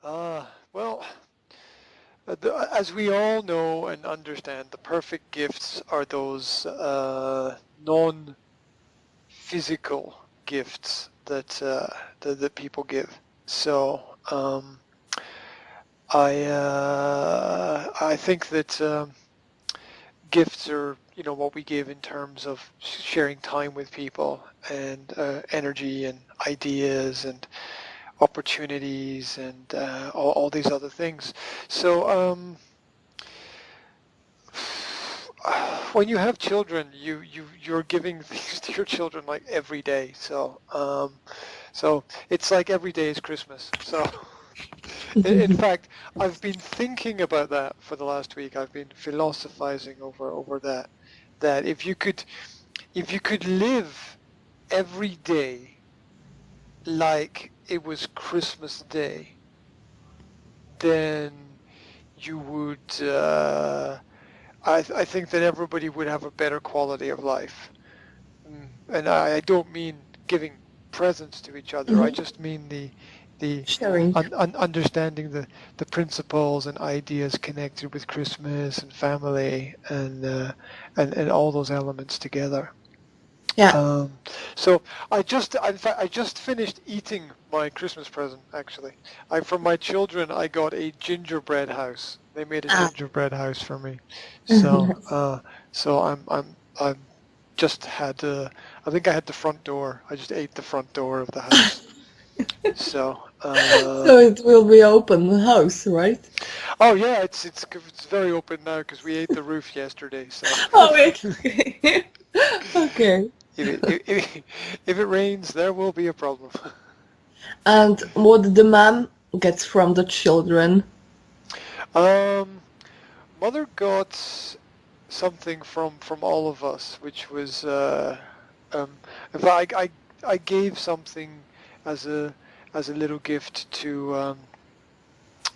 Well, as we all know and understand, the perfect gifts are those non-physical gifts that people give. So I think that gifts are what we give in terms of sharing time with people and energy and ideas and opportunities and all these other things. So when you have children, you're giving things to your children like every day. So it's like every day is Christmas. So in fact, I've been thinking about that for the last week. I've been philosophizing over that. That if you could live every day like it was Christmas Day, then you would. I think that everybody would have a better quality of life. And I don't mean giving presents to each other. I just mean the Sharing. understanding the principles and ideas connected with Christmas and family and all those elements together. Yeah. So in fact, I just finished eating my Christmas present. Actually, from my children, I got a gingerbread house. They made a gingerbread house for me. So I'm just had I think I had the front door. I just ate the front door of the house. So it will be open house, right? Oh yeah, it's very open now because we ate the roof yesterday. So. Oh, okay. Okay. If it rains, there will be a problem. And what the mom gets from the children? Mother got something from all of us, which was in fact I gave something as a little gift to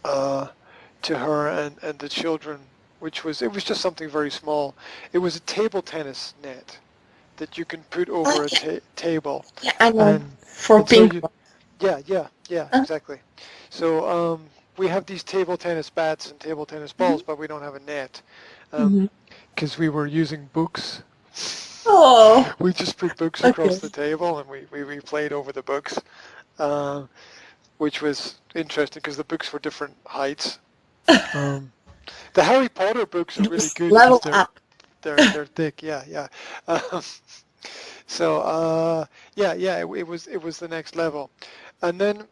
her and the children, which was just something very small. It was a table tennis net that you can put over a table. Yeah, I know. And For ping so pong. yeah, exactly. So we have these table tennis bats and table tennis balls, but we don't have a net because we were using books. Oh. We just put books across the table and we played over the books, which was interesting because the books were different heights. The Harry Potter books are really good Level because up. they're thick. Yeah. So it was the next level, and then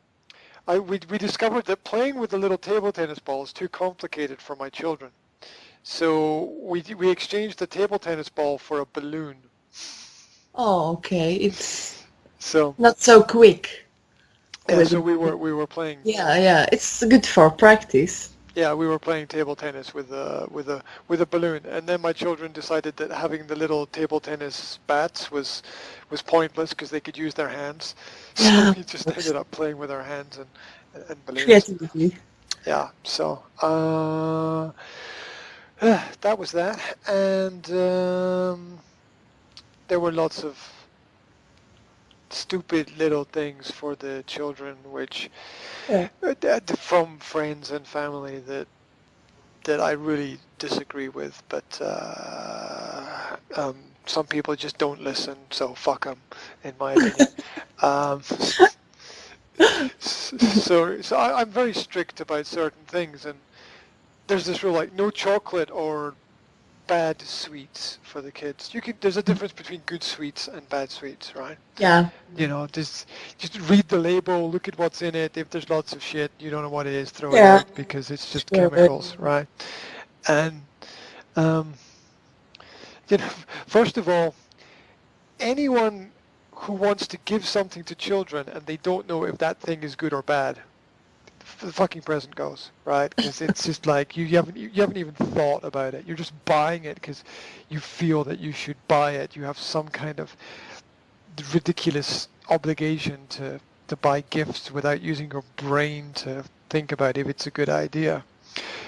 we discovered that playing with the little table tennis ball is too complicated for my children. So we exchanged the table tennis ball for a balloon. Oh, okay. It's So not so quick. yeah, so we were playing. Yeah. It's good for practice. Yeah, we were playing table tennis with a balloon, and then my children decided that having the little table tennis bats was pointless because they could use their hands. So we just ended up playing with our hands and balloons. Creativity. Yeah. So that was that, and there were lots of stupid little things for the children, which from friends and family that I really disagree with, but some people just don't listen, so fuck them, in my opinion. So I'm very strict about certain things, and there's this rule like no chocolate or bad sweets for the kids. There's a difference between good sweets and bad sweets, right? Yeah. Just read the label, look at what's in it. If there's lots of shit, you don't know what it is, throw it out because it's just chemicals, right? And first of all, anyone who wants to give something to children and they don't know if that thing is good or bad, the fucking present goes, right? Because it's just like you haven't even thought about it. You're just buying it because you feel that you should buy it. You have some kind of ridiculous obligation to buy gifts without using your brain to think about if it's a good idea.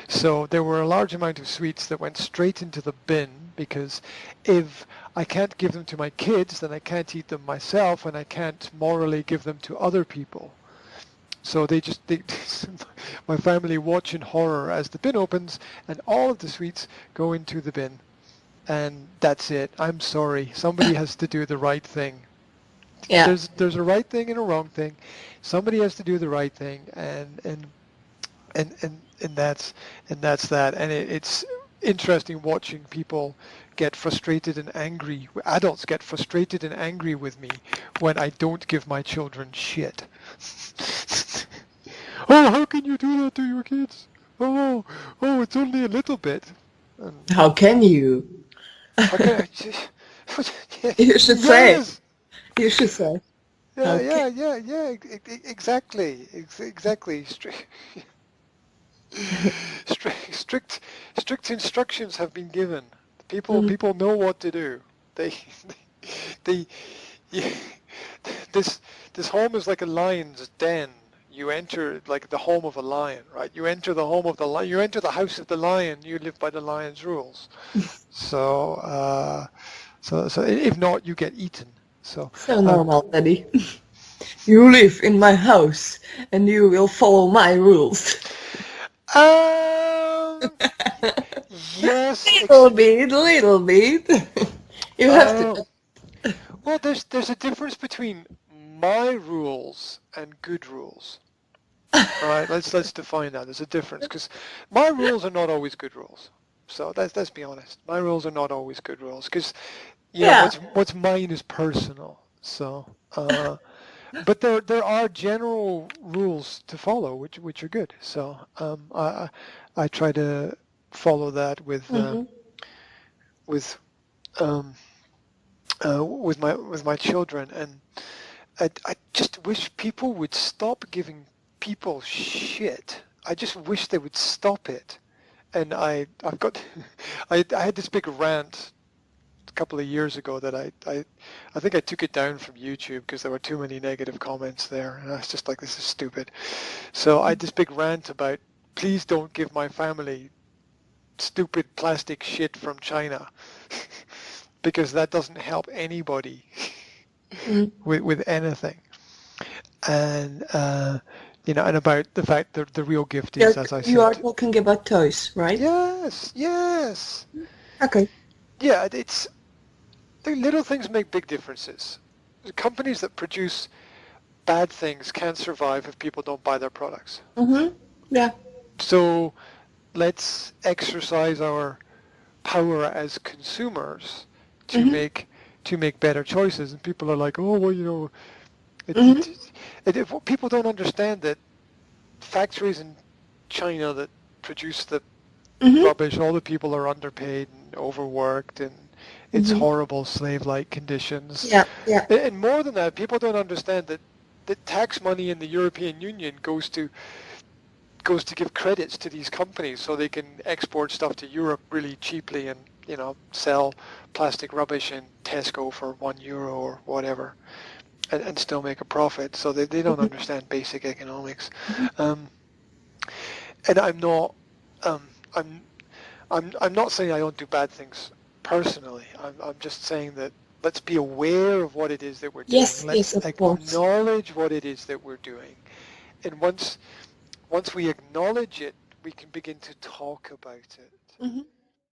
So there were a large amount of sweets that went straight into the bin because if I can't give them to my kids, then I can't eat them myself and I can't morally give them to other people. So my family watch in horror as the bin opens and all of the sweets go into the bin. And that's it. I'm sorry. Somebody has to do the right thing. Yeah. There's a right thing and a wrong thing. Somebody has to do the right thing, and that's that. And it's interesting watching people get frustrated and angry. Adults get frustrated and angry with me when I don't give my children shit. Oh, how can you do that to your kids? Oh, it's only a little bit. And How can you? okay, You should say. yes. You should say. Yeah, exactly. Strict instructions have been given. People know what to do. They this home is like a lion's den. You enter like the home of a lion, right? You enter the home of the lion. You enter the house of the lion. You live by the lion's rules. So if not, you get eaten. So normal, Daddy. You live in my house, and you will follow my rules. Yes. Little bit. You have to. Well, there's a difference between my rules and good rules. All right, let's define that. There's a difference because my rules are not always good rules. So let's be honest. My rules are not always good rules because what's mine is personal. So, but there are general rules to follow which are good. So I try to follow that with my children, and I just wish people would stop giving people shit. I just wish they would stop it. And I had this big rant a couple of years ago that I think I took it down from YouTube because there were too many negative comments there, and I was just like, this is stupid. So I had this big rant about, please don't give my family stupid plastic shit from China because that doesn't help anybody with anything. And and about the fact that the real gift is, as I said. You are talking about toys, right? Yes. Okay. Yeah, the little things make big differences. The companies that produce bad things can't survive if people don't buy their products. Yeah. So let's exercise our power as consumers to make better choices. And people are like, oh, well, people don't understand that factories in China that produce the rubbish, all the people are underpaid and overworked, and it's horrible slave-like conditions. Yeah. And more than that, people don't understand that the tax money in the European Union goes to give credits to these companies so they can export stuff to Europe really cheaply and sell plastic rubbish in Tesco for €1 or whatever. And still make a profit, so they don't understand basic economics. And I'm not saying I don't do bad things personally. I'm just saying that let's be aware of what it is that we're doing. Let's acknowledge what it is that we're doing, and once we acknowledge it, we can begin to talk about it.